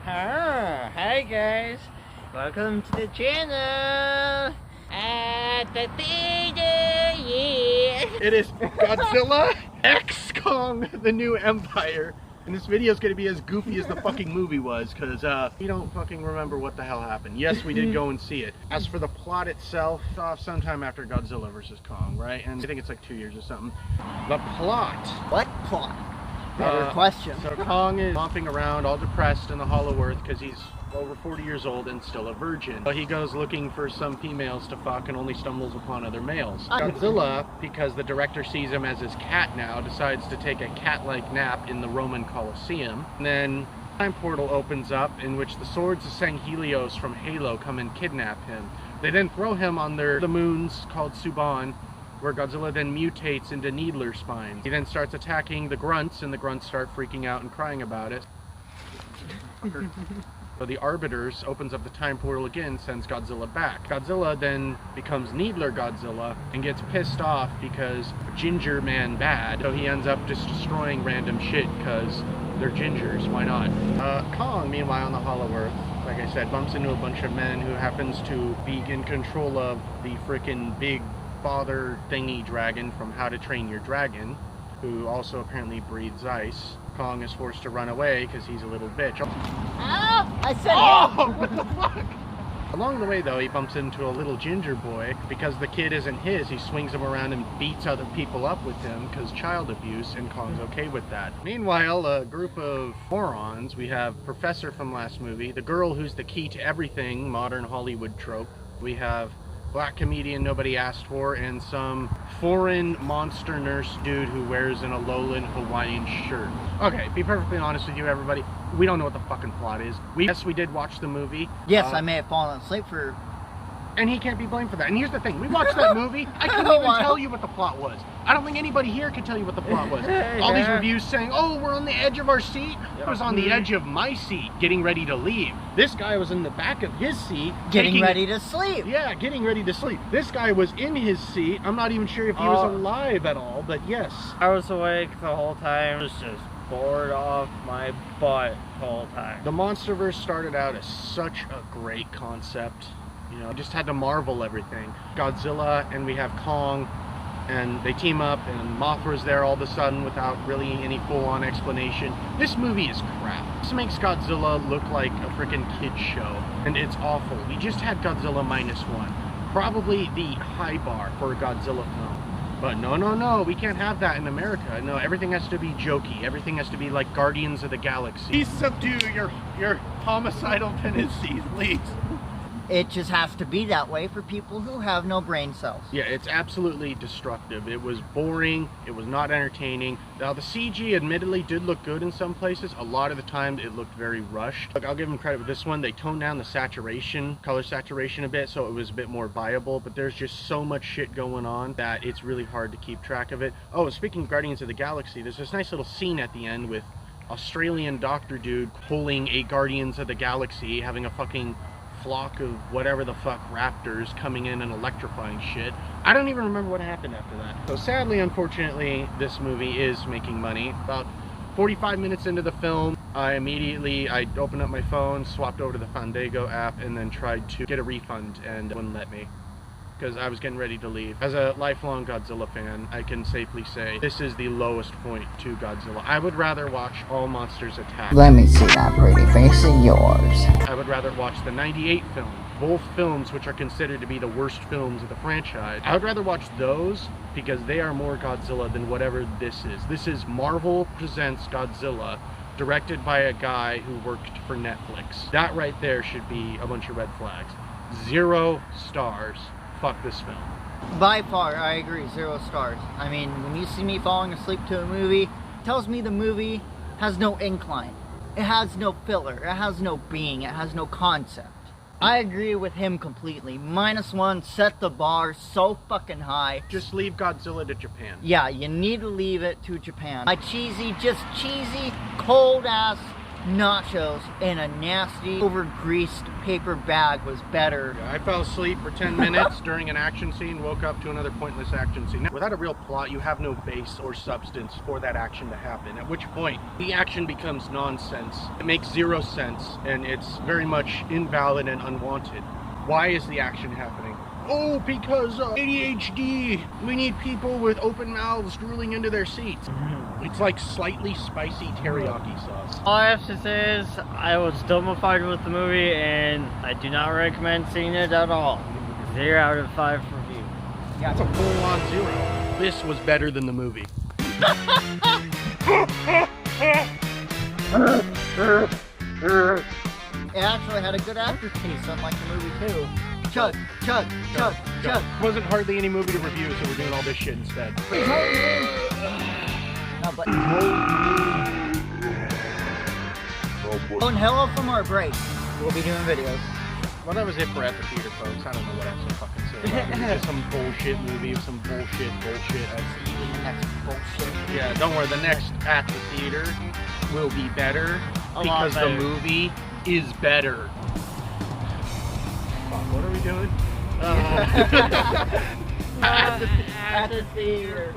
Hi guys, welcome to the channel. The theater, yeah. It is Godzilla X Kong, the New Empire. And this video is going to be as goofy as the fucking movie was, because we don't fucking remember what the hell happened. Yes, we did go and see it. As for the plot itself, off sometime after Godzilla vs. Kong, right? And I think it's like 2 years or something. The plot. What plot? Better question. So Kong is bumping around all depressed in the Hollow Earth because he's over 40 years old and still a virgin. So he goes looking for some females to fuck and only stumbles upon other males. Godzilla, because the director sees him as his cat now, decides to take a cat-like nap in the Roman Colosseum. And then a time portal opens up in which the swords of Sanghelios from Halo come and kidnap him. They then throw him on the moons called Suban, where Godzilla then mutates into needler spines. He then starts attacking the grunts, and the grunts start freaking out and crying about it. So the Arbiters opens up the time portal again, sends Godzilla back. Godzilla then becomes Needler Godzilla and gets pissed off because Ginger Man bad. So he ends up just destroying random shit because they're gingers, why not? Kong, meanwhile, on the Hollow Earth, like I said, bumps into a bunch of men who happens to be in control of the frickin' big father thingy dragon from How to Train Your Dragon, who also apparently breathes ice. Kong is forced to run away because he's a little bitch. Oh, I said what the fuck? Along the way, though, he bumps into a little ginger boy. Because the kid isn't his, he swings him around and beats other people up with him because child abuse, and Kong's okay with that. Meanwhile, a group of morons. We have Professor from last movie, the girl who's the key to everything, modern Hollywood trope. We have black comedian nobody asked for, and some foreign monster nurse dude who wears an Alolan Hawaiian shirt. Okay, be perfectly honest with you, everybody, we don't know what the fucking plot is. Yes, we did watch the movie. Yes, I may have fallen asleep for... And he can't be blamed for that. And here's the thing, we watched that movie, I couldn't even tell you what the plot was. I don't think anybody here could tell you what the plot was. All these reviews saying, oh, we're on the edge of our seat. I was on the edge of my seat, getting ready to leave. This guy was in the back of his seat. Getting ready to sleep. Yeah, getting ready to sleep. This guy was in his seat. I'm not even sure if he was alive at all, but yes. I was awake the whole time. I was just bored off my butt the whole time. The Monsterverse started out as such a great concept. You know, just had to marvel everything. Godzilla, and we have Kong, and they team up, and Mothra's there all of a sudden without really any full-on explanation. This movie is crap. This makes Godzilla look like a freaking kid's show, and it's awful. We just had Godzilla -1. Probably the high bar for a Godzilla film. But no, we can't have that in America. No, everything has to be jokey. Everything has to be like Guardians of the Galaxy. Please subdue your homicidal tendencies, please. It just has to be that way for people who have no brain cells. Yeah, it's absolutely destructive. It was boring. It was not entertaining. Now, the CG admittedly did look good in some places. A lot of the time, it looked very rushed. Look, I'll give them credit with this one. They toned down the saturation, color saturation a bit, so it was a bit more viable. But there's just so much shit going on that it's really hard to keep track of it. Oh, speaking of Guardians of the Galaxy, there's this nice little scene at the end with Australian doctor dude pulling a Guardians of the Galaxy, having a fucking flock of whatever the fuck raptors coming in and electrifying shit. I don't even remember what happened after that. So sadly, unfortunately, this movie is making money. About 45 minutes into the film, I opened up my phone, swapped over to the Fandango app, and then tried to get a refund, and it wouldn't let me, because I was getting ready to leave. As a lifelong Godzilla fan, I can safely say this is the lowest point to Godzilla. I would rather watch All Monsters Attack. Let me see that pretty face of yours. I would rather watch the '98 film. Both films which are considered to be the worst films of the franchise. I would rather watch those because they are more Godzilla than whatever this is. This is Marvel Presents Godzilla, directed by a guy who worked for Netflix. That right there should be a bunch of red flags. 0 stars. Fuck this film. By far, I agree, 0 stars. I mean, when you see me falling asleep to a movie, it tells me the movie has no incline. It has no filler. It has no being. It has no concept. I agree with him completely. -1 set the bar so fucking high. Just leave Godzilla to Japan. Yeah, you need to leave it to Japan. My cheesy, cold ass nachos in a nasty, over-greased paper bag was better. I fell asleep for 10 minutes during an action scene, woke up to another pointless action scene. Now, without a real plot, you have no base or substance for that action to happen, at which point the action becomes nonsense. It makes zero sense, and it's very much invalid and unwanted. Why is the action happening? Oh, because ADHD. We need people with open mouths drooling into their seats. It's like slightly spicy teriyaki sauce. All I have to say is I was dumbified with the movie and I do not recommend seeing it at all. 0 out of 5 review. Yeah, it's a full-on 0. This was better than the movie. It actually had a good aftertaste, unlike the movie too. Chug, chug, chug, chug. Wasn't hardly any movie to review, so we're doing all this shit instead. No, but on hello from our break, we'll be doing videos. Well, that was it for At the Theater, folks. I don't know what else to fucking say about it. It's just some bullshit movie, some bullshit. That's bullshit. Yeah, don't worry. The next At the Theater will be better because the movie is better. Fuck, what are we doing? At the theater.